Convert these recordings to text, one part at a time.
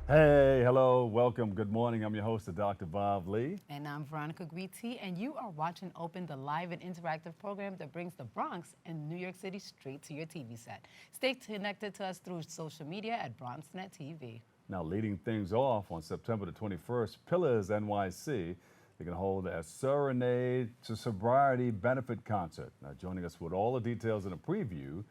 Hey, hello, welcome, good morning. I'm your host, Dr. Bob Lee. And I'm Veronica Güity, and you are watching Open, the live and interactive program that brings the Bronx and New York City straight to your TV set. Stay connected to us through social media at BronxNet TV. Now, leading things off on September the 21st, Pillars NYC, they're going to hold a Serenade to Sobriety benefit concert. Now, joining us with all the details and a preview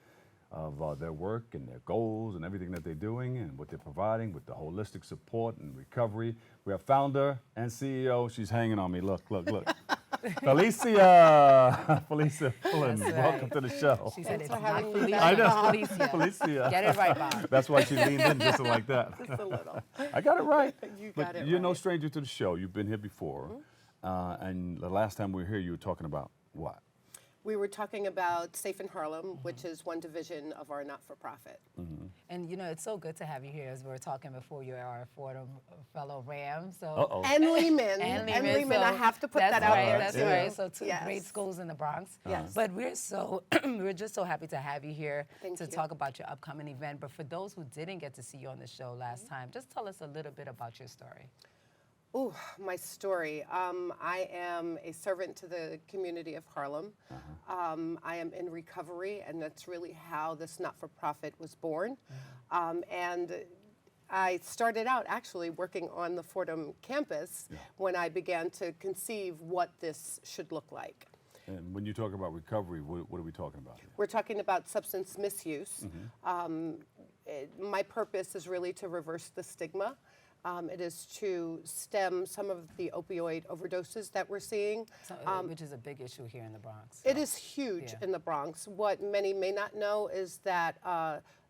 of their work and their goals and everything that they're doing and what they're providing with the holistic support and recovery. We have founder and CEO. She's hanging on me. Look, look, look. Felecia. Felecia Pullen. That's Welcome right. to the show. She said Thanks it's for not having me Felicia, back. I know. Felicia. Felecia. Get it right, Bob. That's why she leaned in just like that. Just a little. I got it right. You But got it you're no right. stranger to the show. You've been here before. And the last time we were here, you were talking about what? We were talking about Safe in Harlem, which is one division of our not-for-profit. And you know, it's so good to have you here. As we were talking before, you are our Fordham fellow Ram. So Uh-oh. And Lehman. And And Lehman, Lehman, so I have to put that's that out right, there That's too. right. So two Yes. great schools in the Bronx. Yes. But we're just so happy to have you here Thank to you. talk about your upcoming event. But for those who didn't get to see you on the show last time, just tell us a little bit about your story. Ooh, my story. I am a servant to the community of Harlem. I am in recovery, and that's really how this not-for-profit was born. And I started out actually working on the Fordham campus when I began to conceive what this should look like. And when you talk about recovery, what are we talking about here? We're talking about substance misuse. My purpose is really to reverse the stigma. It is to stem some of the opioid overdoses that we're seeing. So, which is a big issue here in the Bronx. It is huge Yeah. in the Bronx. What many may not know is that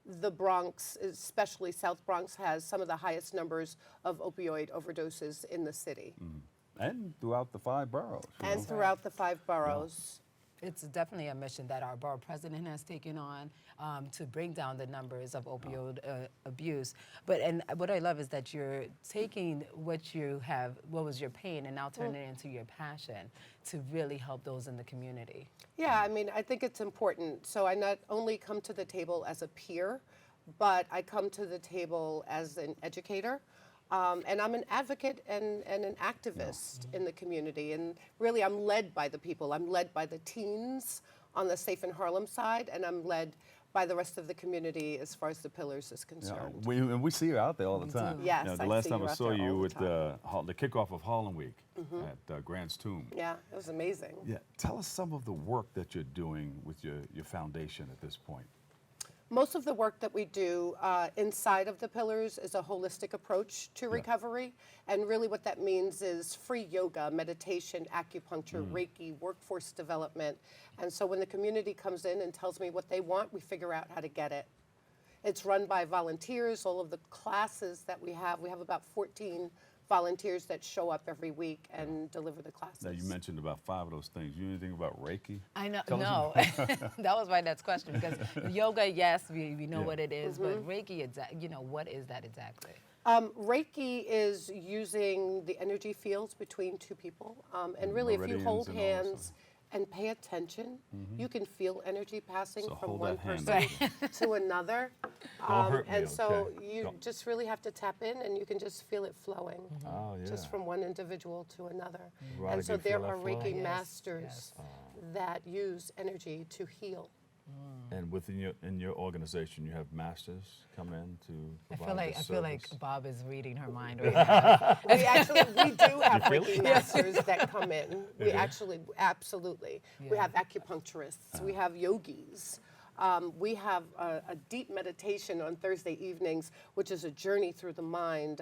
the Bronx, especially South Bronx, has some of the highest numbers of opioid overdoses in the city And throughout the 5 boroughs. you and know? throughout the 5 boroughs. It's definitely a mission that our borough president has taken on to bring down the numbers of opioid abuse. And what I love is that you're taking what you have, what was your pain, and now turning it into your passion to really help those in the community. Yeah, I mean, I think it's important. So I not only come to the table as a peer, but I come to the table as an educator. And I'm an advocate and an activist in the community. And really, I'm led by the people. I'm led by the teens on the Safe in Harlem side, and I'm led by the rest of the community as far as the Pillars is Yeah, concerned. we see you out there all the time. do. Yes, You know, the I last see time you I out saw there you all the with the kickoff of Harlem Week at Grant's Tomb. Yeah, it was amazing. Yeah, tell us some of the work that you're doing with your foundation at this point. Most of the work that we do inside of the Pillars is a holistic approach to recovery. And really what that means is free yoga, meditation, acupuncture, Reiki, workforce development. And so when the community comes in and tells me what they want, we figure out how to get it. It's run by volunteers. All of the classes that we have about 14 volunteers that show up every week and deliver the classes. Now, you mentioned about 5 of those things. You know anything about Reiki? I know, Tell no, that was my next question because yoga, yes, we know Yeah. what it is, but Reiki, what is that exactly? Reiki is using the energy fields between two people. And really, if you Meridians hold and all that hands and pay attention, you can feel energy passing So from hold one that hand person to another. hurt me, And so okay? you Don't- just really have to tap in and you can just feel it flowing. Oh, yeah. Just from one individual to another. Veronica, And so you feel there that are flow? Reiki Yes, masters that use energy to heal. And within your organization, you have masters come in to I provide feel like this service? Bob is reading her mind right now. We do have feel Reiki masters that come in. We actually, absolutely. We Yeah. have acupuncturists. We have yogis. We have a deep meditation on Thursday evenings, which is a journey through the mind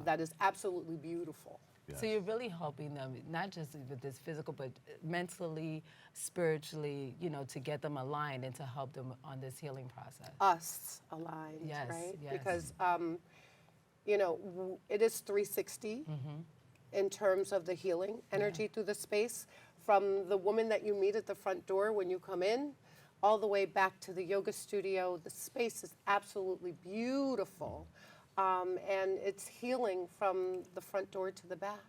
that is absolutely beautiful. So you're really helping them, not just with this physical, but mentally, spiritually, to get them aligned and to help them on this healing process. Us aligned, Yes, right? yes. Because, it is 360 in terms of the healing energy through the space, from the woman that you meet at the front door when you come in, all the way back to the yoga studio. The space is absolutely beautiful. And it's healing from the front door to the back.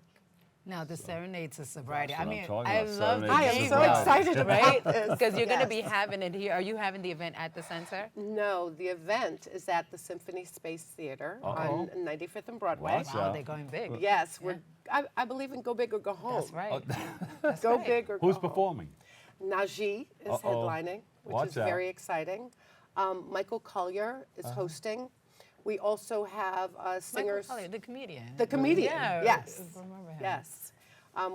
Now, the Serenade to Sobriety. That's I what I'm mean, talking I about, love Serenade the I to am name, so Sobriety. excited about right? this. Because you're going to Yes. be having it here. Are you having the event at the center? No, the event is at the Symphony Space Theater Uh-oh. on 95th and Broadway. Watch Wow, out. they're going big. Yes, I believe in go big or go home. That's right. Go right. big or go Who's home. performing? Najee is Uh-oh. headlining, which Watch is out. very exciting. Michael Collier is hosting. We also have Michael singers. Collier, the comedian. The comedian, Yeah, yes. I remember him. Yes.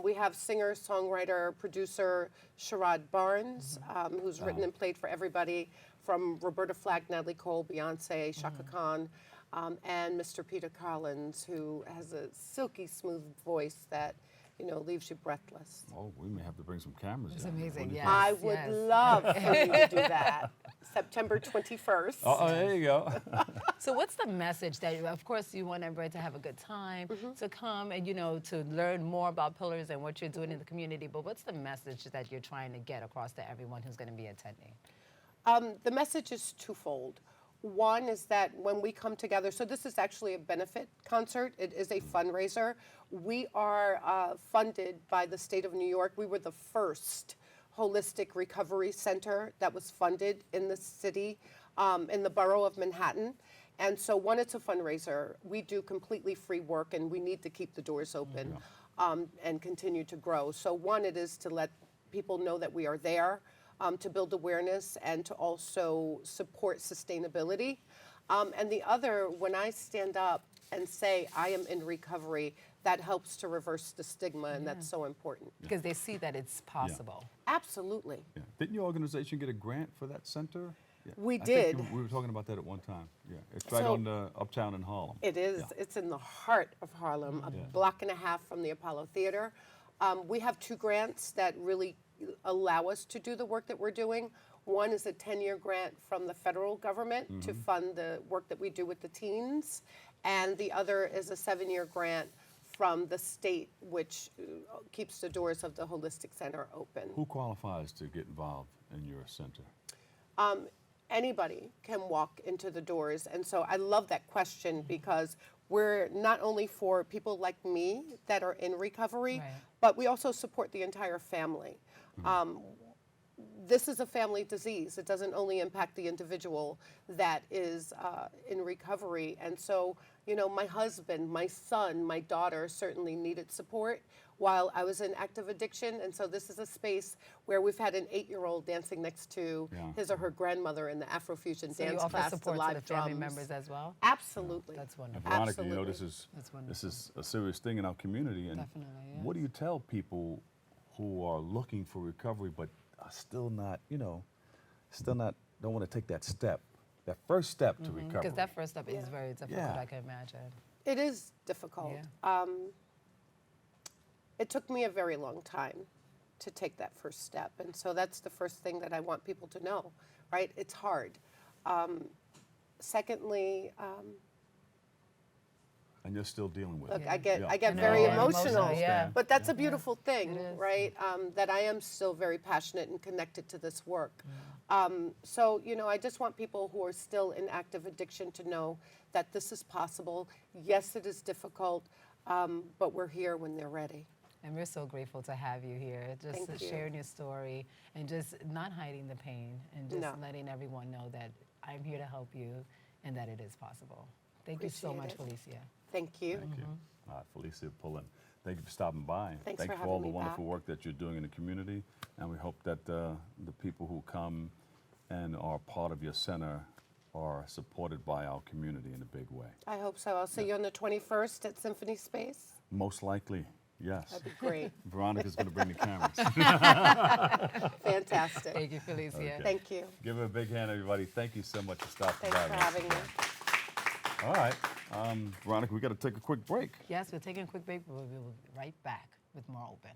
We have singer, songwriter, producer Sherrod Barnes, who's written and played for everybody from Roberta Flack, Natalie Cole, Beyonce, Shaka Khan, and Mr. Peter Collins, who has a silky smooth voice that, leaves you breathless. Oh, we may have to bring some cameras. It's down here. amazing, What do you yeah. think? I Yes, would yes. love for you to do that. September 21st. Oh, there you go. So what's the message that, of course, you want everybody to have a good time, to come and, to learn more about Pillars and what you're doing in the community, but what's the message that you're trying to get across to everyone who's going to be attending? The message is twofold. One is that when we come together, so this is actually a benefit concert. It is a fundraiser. We are funded by the state of New York. We were the first holistic recovery center that was funded in the city, in the borough of Manhattan. And so one, it's a fundraiser. We do completely free work, and we need to keep the doors open and continue to grow. So one, it is to let people know that we are there, to build awareness and to also support sustainability. And the other, when I stand up and say I am in recovery, that helps to reverse the stigma, and that's so important. Because they see that it's possible. Absolutely. Yeah. Didn't your organization get a grant for that center? Yeah. We I think did. we were talking about that at one time. Yeah, it's right So- on the Uptown in Harlem. It is. Yeah. It's in the heart of Harlem, a block and a half from the Apollo Theater. We have 2 grants that really allow us to do the work that we're doing. One is a 10-year grant from the federal government to fund the work that we do with the teens, and the other is a 7-year grant from the state, which keeps the doors of the Holistic Center open. Who qualifies to get involved in your center? Anybody can walk into the doors. And so I love that question because we're not only for people like me that are in recovery, Right. but we also support the entire family. This is a family disease. It doesn't only impact the individual that is in recovery. And so, my husband, my son, my daughter certainly needed support while I was in active addiction. And so this is a space where we've had an 8-year-old dancing next to his or her grandmother in the Afrofusion So you dance offer class, the support to live the family drums. members as well? Absolutely. That's And wonderful. Veronica, Absolutely. this That's wonderful. is a serious thing in our community. And Definitely, yes. what do you tell people who are looking for recovery but are still not, don't want to take that step, that first step to recovery? Because that first step is very difficult, Yeah. I can imagine. It is difficult. Yeah. It took me a very long time to take that first step. And so that's the first thing that I want people to know, right? It's hard. Secondly, And you're still dealing with look, it. I get Yeah. I get I know, very yeah. emotional, Emotional, yeah. but that's a beautiful thing, It is. right? That I am still very passionate and connected to this work. So, I just want people who are still in active addiction to know that this is possible. Yes, it is difficult, but we're here when they're ready. And we're so grateful to have you here, just Thank you. sharing your story and just not hiding the pain and just No. letting everyone know that I'm here to help you and that it is possible. Thank you so much, Appreciate Felecia. Thank you. Thank you. All right, Felecia Pullen, thank you for stopping by. Thanks Thank for you for all having the me wonderful back. work that you're doing in the community. And we hope that the people who come and are part of your center are supported by our community in a big way. I hope so. I'll see you on the 21st at Symphony Space. Most likely, yes. That'd be great. Veronica's going to bring the cameras. Fantastic. Thank you, Felecia. Okay. Thank you. Give her a big hand, everybody. Thank you so much for stopping Thanks by. for having me. All right, Veronica, we got to take a quick break. Yes, we're taking a quick break, but we'll be right back with more Open.